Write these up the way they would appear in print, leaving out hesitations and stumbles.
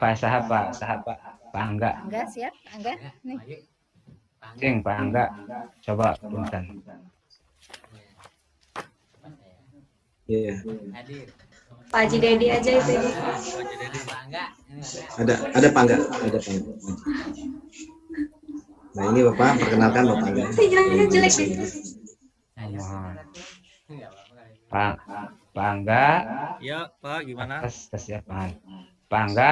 Pak Sahab, Pak Angga. Angga siap, Angga nih. Cing, Pak Angga, coba punten. Iya. Pak Haji Dedi aja itu ini. Ada Pak Angga, ada Pak Angga. Nah ini Bapak, perkenalkan Bapak Angga. Sinyalnya jelek nih. Mohon. Pak Angga. Ya Pak, gimana? Tes ya Pak. Pak Angga,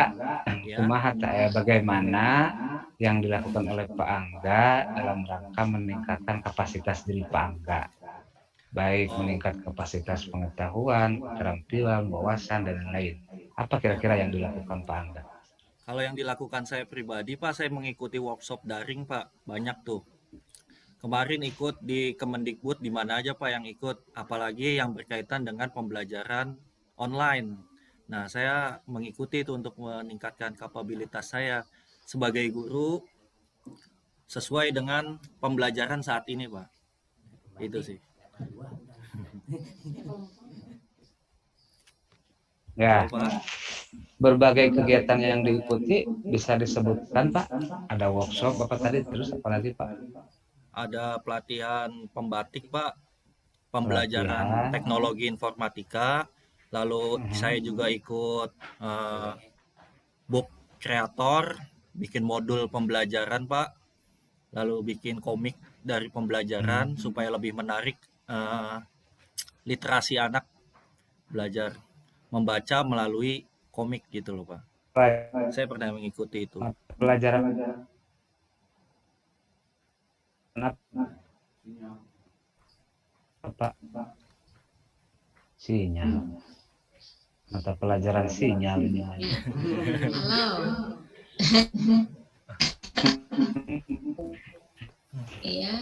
Ya. kumaha bagaimana yang dilakukan oleh Pak Angga dalam rangka meningkatkan kapasitas diri Pak Angga, baik meningkat kapasitas pengetahuan, keterampilan, wawasan dan lain-lain. Apa kira-kira yang dilakukan Pak Angga? Kalau yang dilakukan saya pribadi Pak, saya mengikuti workshop daring Pak, banyak tuh. Kemarin ikut di Kemendikbud, di mana aja Pak yang ikut, apalagi yang berkaitan dengan pembelajaran online. Nah, saya mengikuti itu untuk meningkatkan kapabilitas saya sebagai guru sesuai dengan pembelajaran saat ini, Pak. Itu sih. Ya, Pak. berbagai kegiatan yang diikuti bisa disebutkan Pak. Ada workshop Bapak tadi, terus apa lagi Pak? Ada pelatihan pembatik, Pak. Pembelajaran teknologi informatika. Lalu saya juga ikut book kreator, bikin modul pembelajaran Pak. Lalu bikin komik dari pembelajaran supaya lebih menarik literasi anak, belajar membaca melalui komik gitu loh Pak. Saya pernah mengikuti itu. Pelajaran apa? Sinyal. Mata pelajaran sinyal ini. Halo. Iya.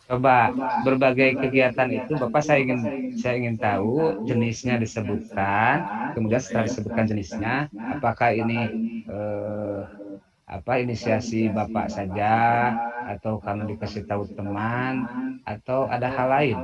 Coba berbagai kegiatan itu Bapak saya ingin tahu jenisnya disebutkan, kemudian setelah disebutkan jenisnya, apakah ini inisiasi Bapak saja atau karena dikasih tahu teman atau ada hal lain,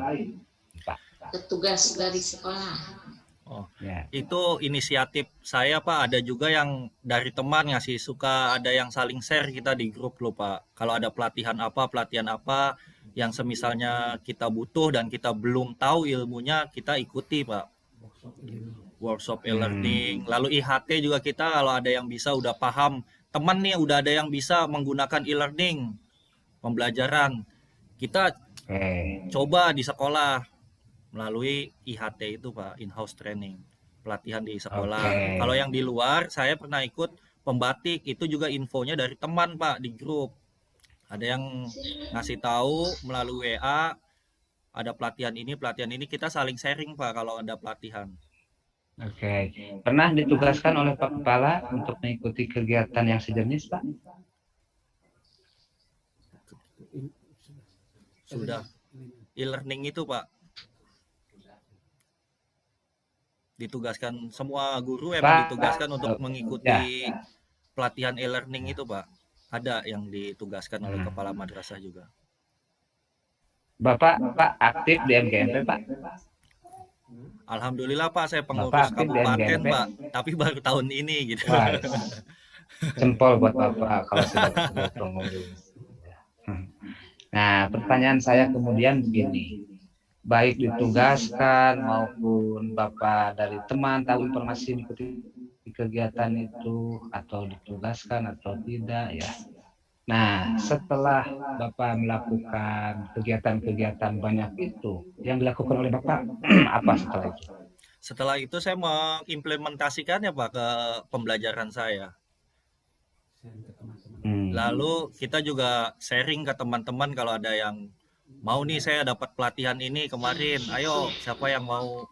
Pak? Petugas dari sekolah. Oh, ya. Itu inisiatif saya Pak. Ada juga yang dari teman ngasih, suka ada yang saling share kita di grup loh Pak. Kalau ada pelatihan apa yang semisalnya kita butuh dan kita belum tahu ilmunya, kita ikuti Pak. Workshop e-learning. Lalu IHT juga kita kalau ada yang bisa udah paham. Teman nih udah ada yang bisa menggunakan e-learning pembelajaran. Kita coba di sekolah melalui IHT itu Pak, in-house training, pelatihan di sekolah. Kalau yang di luar, saya pernah ikut pembatik, itu juga infonya dari teman Pak di grup. Ada yang ngasih tahu melalui WA, ada pelatihan ini, kita saling sharing Pak kalau ada pelatihan. Oke. Pernah ditugaskan oleh Pak Kepala untuk mengikuti kegiatan yang sejenis Pak? Sudah. E-learning itu Pak. Ditugaskan semua guru emang ditugaskan untuk mengikuti pelatihan e-learning itu Pak. Ada yang ditugaskan oleh kepala madrasah juga. Bapak aktif di MGMP Pak? Alhamdulillah Pak, saya pengurus kabupaten Pak, tapi baru tahun ini gitu. Wah, jempol buat Bapak kalau sudah pengurus. Nah, pertanyaan saya kemudian begini. Baik ditugaskan maupun Bapak dari teman tahu informasi mengikuti kegiatan itu atau ditugaskan atau tidak ya. Nah, setelah Bapak melakukan kegiatan-kegiatan banyak itu, yang dilakukan oleh Bapak apa setelah itu? Setelah itu saya mengimplementasikannya Pak ke pembelajaran saya. Lalu kita juga sharing ke teman-teman kalau ada yang mau nih, saya dapat pelatihan ini kemarin, ayo siapa yang mau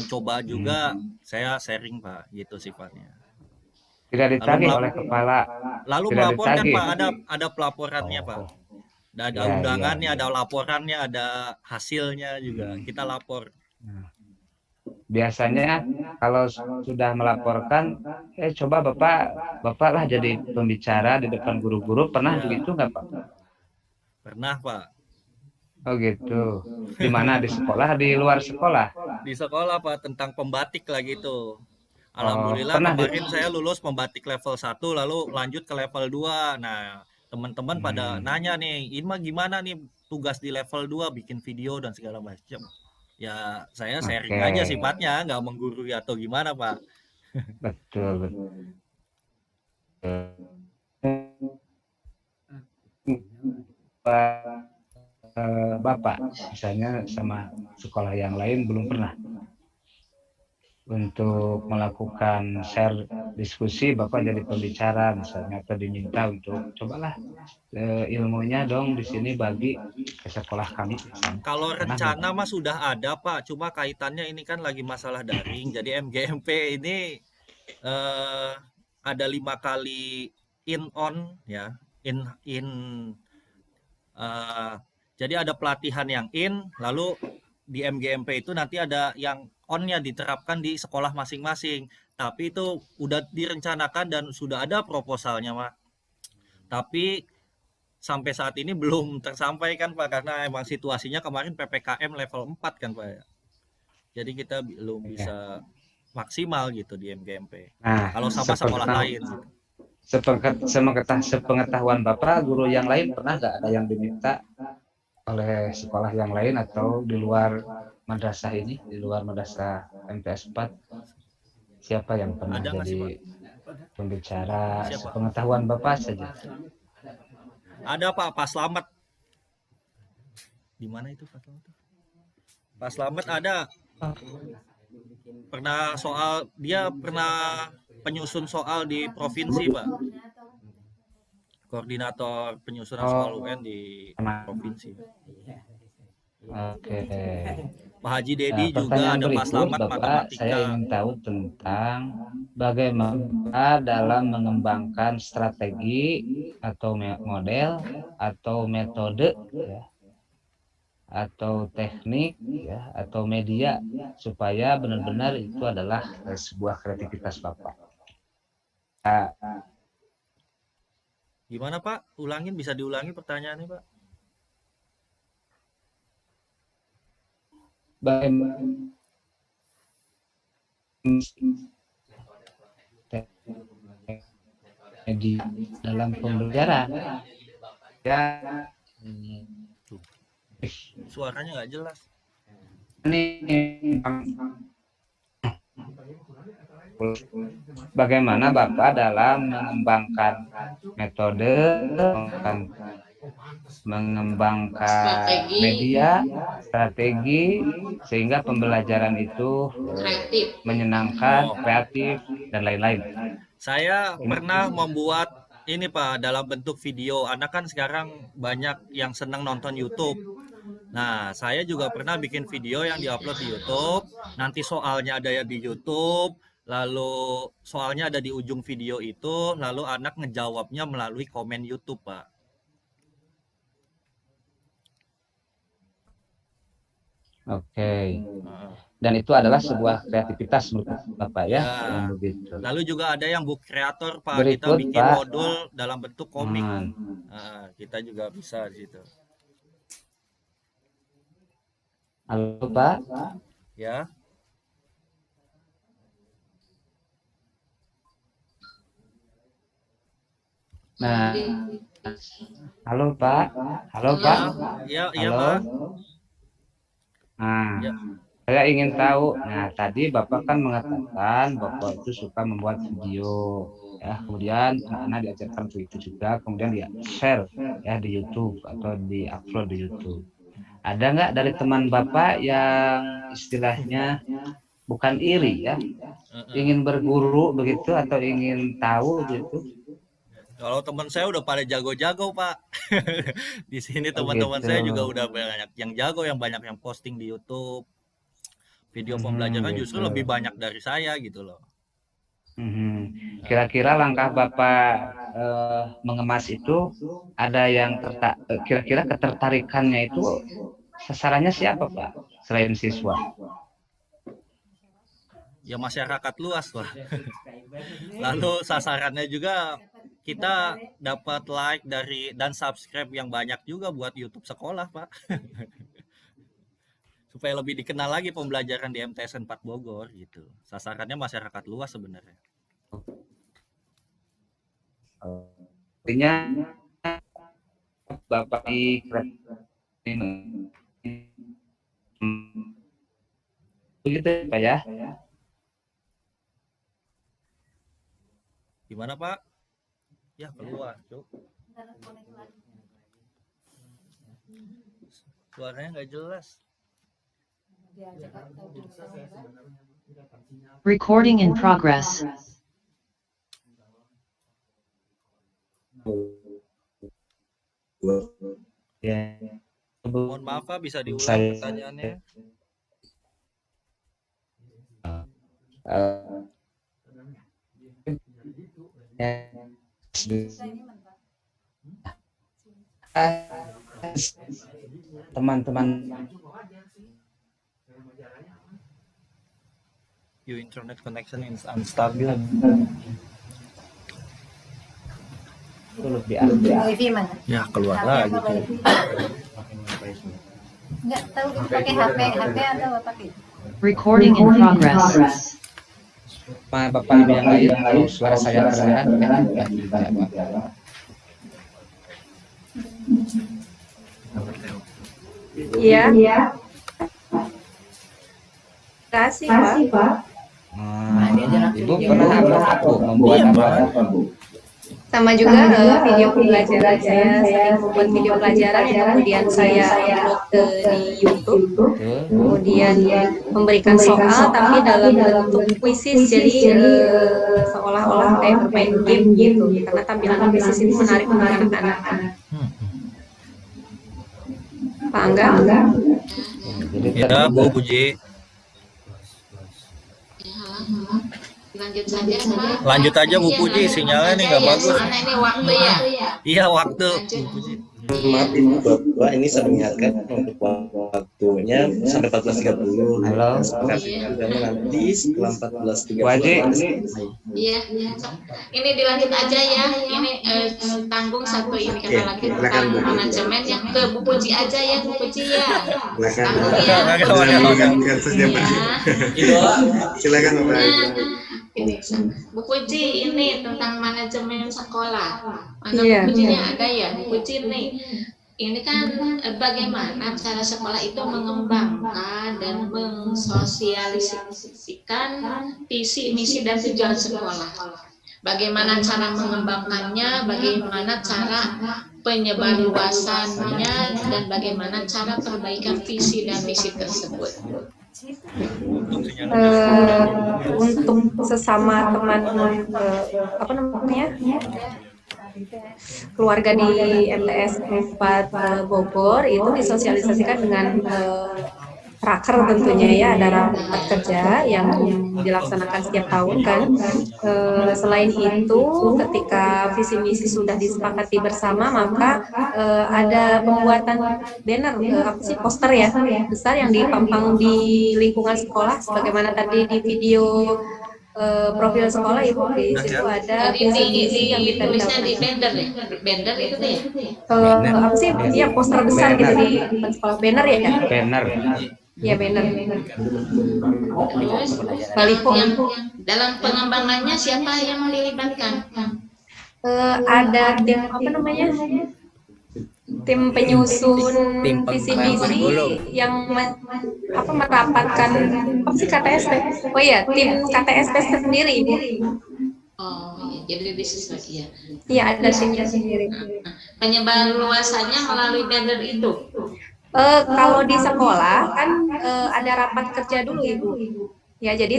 coba juga, saya sharing Pak, gitu sifatnya. Tidak ditagih oleh kepala. Lalu melaporkan Pak, ada pelaporannya Pak. Ada undangannya, ada laporannya, ada hasilnya juga, kita lapor. Biasanya kalau sudah melaporkan, coba Bapak lah jadi pembicara di depan guru-guru, pernah begitu nggak Pak? Pernah Pak. Oh gitu. Di mana, di sekolah, di luar sekolah? Di sekolah Pak, tentang pembatik lah gitu. Alhamdulillah pernah kemarin saya lulus membatik level 1 lalu lanjut ke level 2. Nah, teman-teman pada nanya nih, ini mah gimana nih tugas di level 2 bikin video dan segala macam. Ya, saya sharing aja Oke, sifatnya, nggak menggurui atau gimana, Pak. betul betul. Bapak, misalnya sama sekolah yang lain belum pernah untuk melakukan share diskusi, Bapak jadi pembicara misalnya, atau diminta untuk cobalah ilmunya dong di sini bagi ke sekolah kami misalnya. Kalau Pernah nggak, rencana Pak? mah sudah ada, Pak. Cuma kaitannya ini kan lagi masalah daring. Jadi MGMP ini eh, ada 5 kali in on ya, in eh, jadi ada pelatihan yang in, lalu di MGMP itu nanti ada yang on-nya diterapkan di sekolah masing-masing. Tapi itu udah direncanakan dan sudah ada proposalnya, Pak. Tapi sampai saat ini belum tersampaikan, Pak, karena emang situasinya kemarin PPKM level 4 kan, Pak. Jadi kita belum Ya. bisa maksimal gitu di MGMP. Nah, Kalau sama sekolah lain. sepengetahuan Bapak, guru yang lain pernah nggak ada yang diminta oleh sekolah yang lain atau di luar madrasah ini, di luar madrasah MTS 4, siapa yang pernah Ada nggak sih, jadi pembicara? Siapa? Sepengetahuan Bapak saja. Ada, Pak, Pak Slamet. Di mana itu Pak Slamet? Pak Slamet ada. Pernah dia pernah penyusun soal di provinsi, Pak. Koordinator penyusunan soal UN di provinsi. Oke. Pak Haji Nah, Dedi juga pertanyaan ada Pak berikut, Slamet Bapak, matematika. saya ingin tahu tentang bagaimana dalam mengembangkan strategi atau model atau metode, ya, atau teknik, ya, atau media supaya benar-benar itu adalah sebuah kreativitas Bapak. Gimana, Pak? Ulangin, bisa diulangi pertanyaannya, Pak? Bagaimana di dalam pembelajaran, ya, Suaranya nggak jelas. ini bagaimana Bapak dalam mengembangkan metode, mengembangkan media, strategi, sehingga pembelajaran itu Kreatif. menyenangkan, kreatif, dan lain-lain. Saya pernah membuat ini, Pak, dalam bentuk video. Anak kan sekarang banyak yang senang nonton YouTube. Nah, saya juga pernah bikin video yang diupload di YouTube. Nanti soalnya ada yang di YouTube, lalu soalnya ada di ujung video itu, lalu anak ngejawabnya melalui komen YouTube, Pak. Oke. Heeh. Dan itu adalah sebuah kreativitas menurut Bapak, ya, Ya. yang begitu. Lalu juga ada yang book creator, Pak. Kita Berikut, bikin Pak. modul dalam bentuk komik. Hmm. Kita juga bisa di situ. Halo, Pak. Ya. Nah, halo Pak. Halo Pak. Ya, Halo. Pak. Nah, Ya. saya ingin tahu. Nah, tadi Bapak kan mengatakan Bapak itu suka membuat video, ya. Kemudian anak-anak diajarkan untuk itu juga. Kemudian dia share, ya, di YouTube atau di upload di YouTube. Ada nggak dari teman Bapak yang istilahnya bukan iri, ya, ingin berguru begitu atau ingin tahu gitu? Kalau teman saya udah pada jago-jago, Pak. Di sini teman-teman gitu. saya juga udah banyak yang jago, yang banyak yang posting di YouTube. Video pembelajaran justru gitu. lebih banyak dari saya gitu loh. Kira-kira langkah Bapak mengemas itu ada yang kira-kira ketertarikannya itu sasarannya siapa, Pak, selain siswa? Ya masyarakat luas, Pak. Lalu sasarannya juga kita dapat like dan subscribe yang banyak juga buat YouTube sekolah, Pak. supaya lebih dikenal lagi pembelajaran di MTSN 4 Bogor gitu. Sasarannya masyarakat luas sebenarnya. Artinya Bapak di begitu Pak ya. Gimana Pak? Ya keluar, Cuk. Suaranya nggak jelas. Recording in progress. Ya. Mohon maaf Pak, bisa diulang Saya- pertanyaannya? Teman-teman Your internet connection is unstable. itu lebih aktif. Wifi mana? Ya keluar lagi. Apa wifi? Enggak tahu itu pakai HP atau apa pakai? Recording in progress. Bapak yang lain, suara saya kedengaran ya? Iya. Kasih, Pak. Ibu pernah apa membuat apa? Sama juga video pembelajaran saya sering membuat video pelajaran yang kemudian saya upload di YouTube. Kemudian memberikan soal tapi dalam bentuk kuisis, jadi seolah-olah kayak bermain game gitu. Karena tampilan kuisis ini menarik untuk anak-anak. Pak Angga? Jadi Ya Bu Puji, Lanjut saja, Pak. lanjut aja Bu Puji, sinyalnya nih nggak bagus. Soalnya ini waktu ya. Iya waktu Lanjut. Bu Puji. Maaf Ibu Bapak, ini saya mengingatkan untuk waktunya sampai 14.30. Halo. Karena nanti setelah 14.30 Wajib. Iya. Ini dilanjut aja ya. Ini tanggung satu ini karena lagi Silakan, tentang Bu. manajemen yang ke Bu Puji aja ya, Bu Puji ya. Silakan. Tanggung ya. Dengan saja Pak. Silakan Bapak. Ini Bu Puji ini tentang manajemen sekolah. Mana Iya. Bu Pujinya ada ya, Bu Puji nih. Ini kan bagaimana cara sekolah itu mengembangkan dan mensosialisasikan visi, misi dan tujuan sekolah. Bagaimana cara mengembangkannya, bagaimana cara penyebarluasannya, dan bagaimana cara perbaikan visi dan misi tersebut. Untuk sesama teman apa namanya keluarga di MTS 4 Bogor itu disosialisasikan dengan raker tentunya ya, ada rapat kerja yang dilaksanakan setiap tahun kan. Selain itu ketika visi misi sudah disepakati bersama maka ada pembuatan banner apa sih poster ya besar yang dipampang di lingkungan sekolah sebagaimana tadi di video profil sekolah itu di situ ada Jadi visi misi yang tulisnya di ditempelkan. banner ya, banner itu tuh ya. Apa sih ya poster besar gitu di depan sekolah, banner ya kan? banner. Ya banner. Terus Baliho. yang dalam pengembangannya siapa yang dilibatkan? Ada tim apa namanya? Tim penyusun Tim visi pengembangan misi dulu. yang merapatkan apa sih KTSP? Oh iya, tim KTSP sendiri. Oh iya, jadi bisnis lagi ya. Iya, ada timnya sendiri. Penyebaran luasannya melalui banner itu. Kalau di sekolah kan ada rapat kerja dulu Ibu. Ya, jadi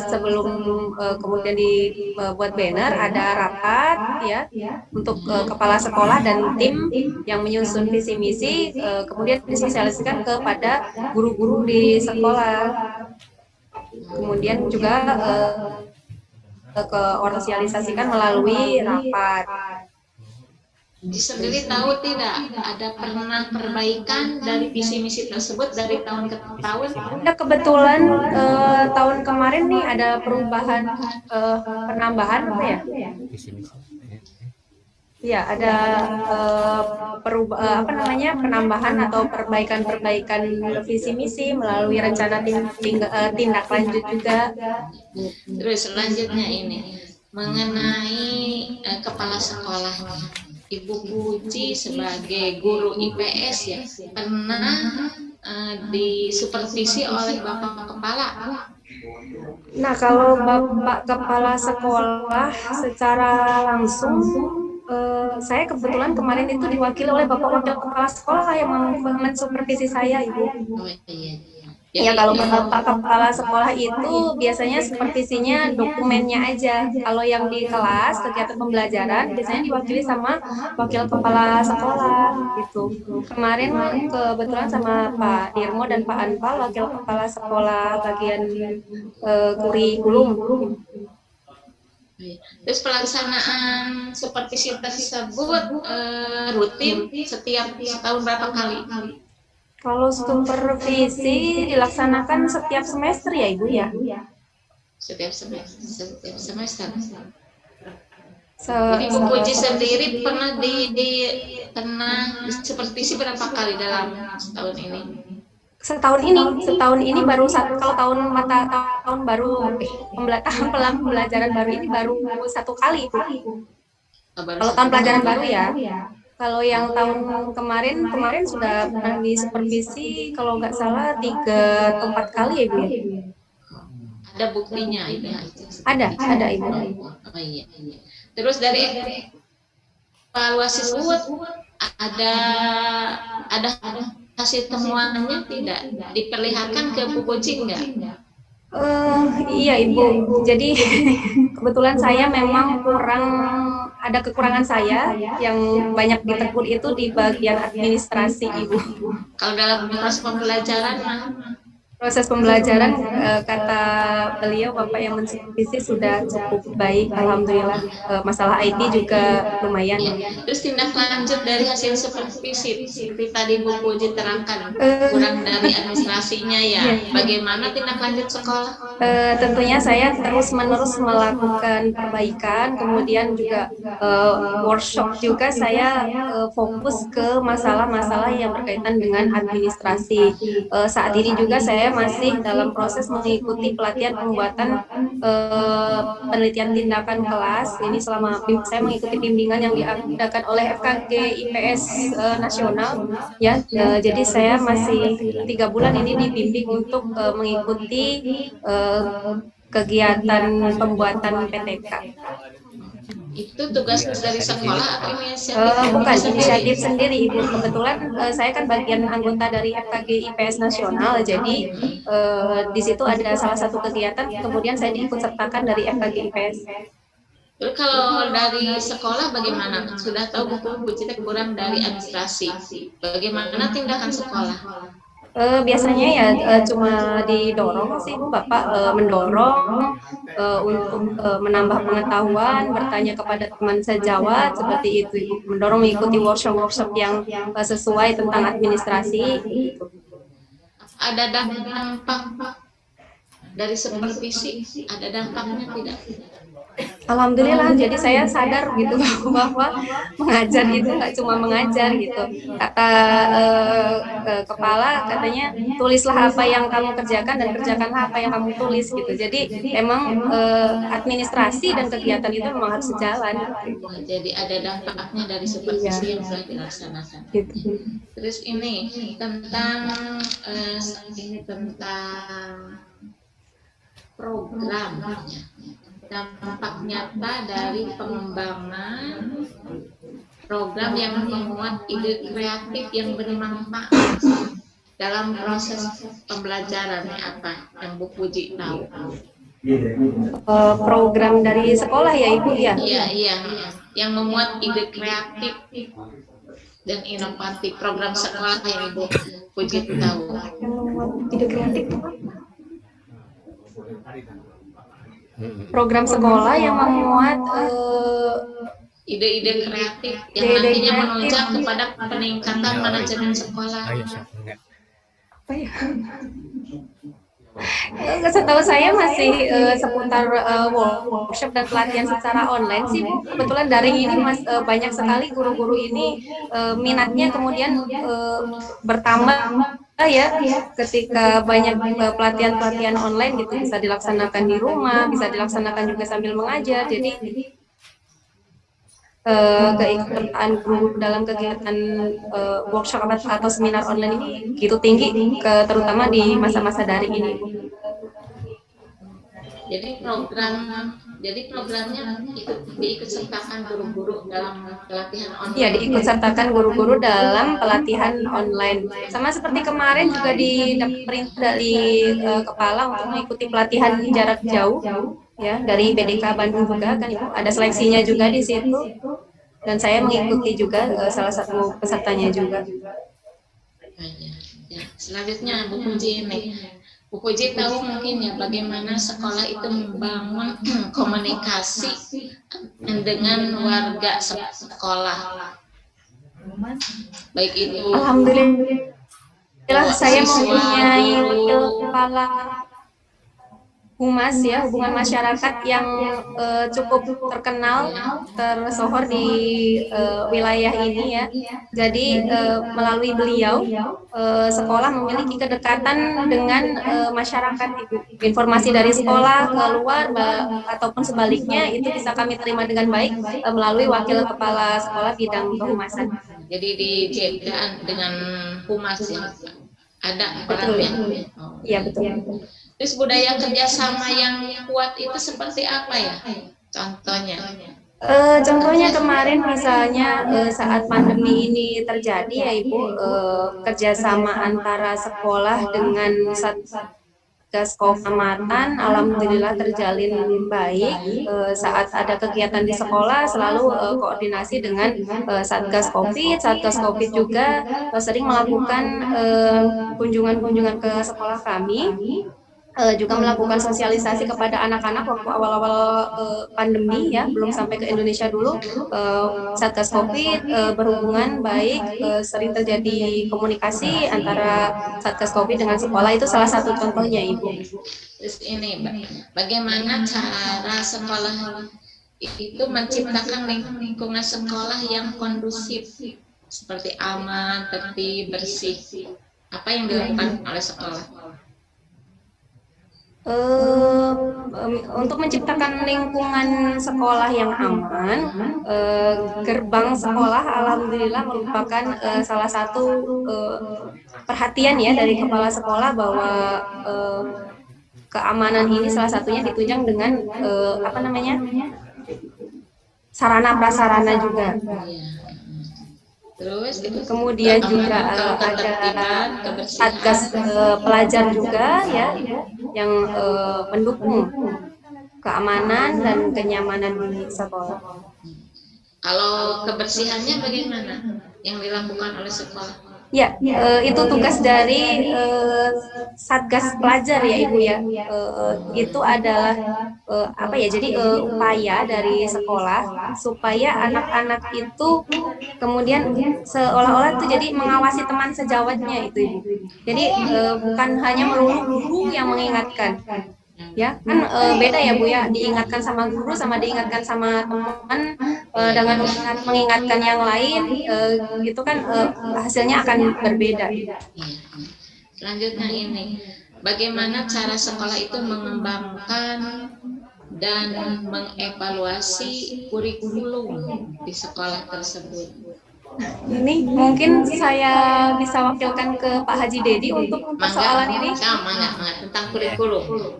sebelum kemudian dibuat banner ada rapat ya untuk kepala sekolah dan tim yang menyusun visi misi, kemudian disosialisasikan kepada guru-guru di sekolah. Kemudian juga sosialisasikan melalui rapat. Sendiri tahu tidak ada pernah perbaikan dari visi misi tersebut dari tahun ke tahun? Nah, kebetulan tahun kemarin nih ada perubahan penambahan apa ya? Ya, ada penambahan atau perbaikan-perbaikan visi misi melalui rencana tindak lanjut juga. Terus selanjutnya ini mengenai kepala sekolahnya. Ibu Puji sebagai guru IPS ya pernah disupervisi oleh Bapak Kepala. Nah, kalau Bapak Kepala Sekolah secara langsung, saya kebetulan kemarin itu diwakili oleh Bapak Wakil Kepala Sekolah yang mensupervisi saya, Ibu. Oh iya. Ya, kalau Bapak Kepala Sekolah itu biasanya supervisinya dokumennya aja. Kalau yang di kelas, kegiatan pembelajaran, biasanya diwakili sama Wakil Kepala Sekolah, gitu. Kemarin kebetulan sama Pak Dirmo dan Pak Anpal, Wakil Kepala Sekolah bagian kurikulum. Terus pelaksanaan supervisi tersebut rutin setiap setahun berapa kali? Kalau supervisi dilaksanakan setiap semester ya, Ibu ya? Setiap semester. Jadi Bu Puji sendiri pernah supervisi berapa kali dalam setahun ini? Setahun ini baru kalau tahun baru pembelajaran baru ini baru satu kali, Ibu. Kalau tahun pelajaran baru ya. Kalau yang tahun kemarin sudah pernah disupervisi, kalau nggak salah 3 atau 4 kali ya, Ibu. Ada buktinya itu? Ada Ibu. Oh iya. Terus dari evaluasi tersebut ada hasil temuannya tidak diperlihatkan ke Bu Puji enggak? Iya Ibu. Jadi kebetulan saya memang ada kekurangan saya yang banyak ditegur itu di bagian administrasi, Ibu. Kalau dalam proses pembelajaran, kata beliau Bapak yang mensupervisi sudah cukup baik, alhamdulillah. Masalah IT juga lumayan. Ya. Terus tindak lanjut dari hasil supervisi seperti tadi Bu Puji terangkan, kurang dari administrasinya ya. Bagaimana tindak lanjut sekolah? Tentunya saya terus-menerus melakukan perbaikan, kemudian juga workshop juga saya fokus ke masalah-masalah yang berkaitan dengan administrasi. Saat ini juga saya masih dalam proses mengikuti pelatihan pembuatan penelitian tindakan kelas. Ini selama saya mengikuti bimbingan yang diadakan oleh FKG IPS nasional ya. Jadi saya masih 3 bulan ini dibimbing untuk mengikuti kegiatan pembuatan PTK. Itu tugas dari sekolah atau inisiatif? Bukan, inisiatif sendiri, Ibu. Kebetulan saya kan bagian anggota dari FKG IPS Nasional, jadi di situ ada salah satu kegiatan, kemudian saya diikut sertakan dari FKG IPS. Lalu kalau dari sekolah bagaimana? Sudah tahu Bu Puji kurang dari administrasi. Bagaimana tindakan sekolah? Biasanya ya cuma didorong sih Bu, Bapak mendorong untuk menambah pengetahuan, bertanya kepada teman sejawat seperti itu, Ibu. Mendorong mengikuti workshop yang sesuai tentang administrasi. Gitu. Ada dampak dari supervisi? Ada dampaknya tidak? Alhamdulillah, jadi saya sadar gitu bahwa mengajar itu nggak cuma mengajar gitu. Kata kepala katanya tulislah apa yang kamu kerjakan dan kerjakanlah apa yang kamu tulis gitu. Jadi emang administrasi dan kegiatan itu memang harus sejalan. Jadi ada dampaknya dari supervisi yang sudah dilaksanakan. Gitu. Terus ini tentang program. Dampak nyata dari pengembangan program yang memuat ide kreatif yang bermanfaat dalam proses pembelajarannya apa yang Bu Puji tahu? Program dari sekolah ya Ibu ya? Iya, yang memuat ide kreatif dan inovatif program sekolah yang Ibu Puji tahu. Yang memuat ide kreatif program sekolah yang memuat ide-ide kreatif yang nantinya menunjang kepada peningkatan manajemen sekolah. apa ya? Setahu saya masih seputar workshop dan pelatihan secara online sih Bu. Kebetulan daring ini banyak sekali guru-guru ini minatnya kemudian bertambah ya ketika banyak pelatihan-pelatihan online gitu, bisa dilaksanakan di rumah, bisa dilaksanakan juga sambil mengajar. Jadi keikutsertaan guru dalam kegiatan workshop atau seminar online ini gitu tinggi, terutama di masa-masa daring ini. Jadi programnya diikutsertakan guru-guru dalam pelatihan online. Iya, diikutsertakan guru-guru dalam pelatihan online. Sama seperti kemarin juga dapat perintah dari kepala untuk mengikuti pelatihan jarak jauh ya dari BDK Bandung juga kan Ibu. Ada seleksinya juga di situ. Dan saya mengikuti juga salah satu pesertanya juga. Ya, selanjutnya Bu Puji nih. Bu Puji tahu mungkin ya bagaimana sekolah itu membangun komunikasi dengan warga sekolah. Baik itu Alhamdulillah saya mempunyai wakil kepala humas ya, hubungan masyarakat yang cukup terkenal, tersohor di wilayah ini ya. Jadi melalui beliau sekolah memiliki kedekatan dengan masyarakat. Informasi dari sekolah keluar ataupun sebaliknya itu bisa kami terima dengan baik melalui wakil kepala sekolah bidang kehumasan. jadi dijaga dengan humas yang ada Betul. orangnya. Iya betul. Terus budaya kerjasama yang kuat itu seperti apa ya? Contohnya? Contohnya kemarin misalnya saat pandemi ini terjadi ya Ibu, kerjasama antara sekolah dengan Satgas Kecamatan alhamdulillah terjalin baik. Saat ada kegiatan di sekolah selalu koordinasi dengan Satgas Covid juga sering melakukan kunjungan-kunjungan ke sekolah kami. Juga melakukan sosialisasi kepada anak-anak waktu awal-awal pandemi ya, belum sampai ke Indonesia dulu. Satgas Covid berhubungan baik, sering terjadi komunikasi antara Satgas Covid dengan sekolah, itu salah satu contohnya Ibu. Terus ini bagaimana cara sekolah itu menciptakan lingkungan sekolah yang kondusif seperti aman, tertib, bersih. Apa yang dilakukan oleh sekolah? Untuk menciptakan lingkungan sekolah yang aman, gerbang sekolah alhamdulillah merupakan salah satu perhatian ya dari kepala sekolah bahwa keamanan ini salah satunya ditunjang dengan sarana prasarana juga. Terus Kemudian juga ada Satgas pelajar juga ya yang mendukung keamanan dan kenyamanan di sekolah. Kalau kebersihannya bagaimana yang dilakukan oleh sekolah? Ya, itu tugas dari Satgas pelajar ya Ibu ya. Itu adalah jadi upaya dari sekolah supaya anak-anak itu kemudian seolah-olah itu jadi mengawasi teman sejawatnya itu Ibu. Jadi bukan hanya melulu guru yang mengingatkan. Ya kan beda ya Bu ya, diingatkan sama guru sama diingatkan sama teman dengan mengingatkan yang lain gitu kan hasilnya akan berbeda. Selanjutnya ini, bagaimana cara sekolah itu mengembangkan dan mengevaluasi kurikulum di sekolah tersebut? Ini mungkin saya bisa wakilkan ke Pak Haji Dedi untuk persoalan ini. Mangga, tentang kurikulum.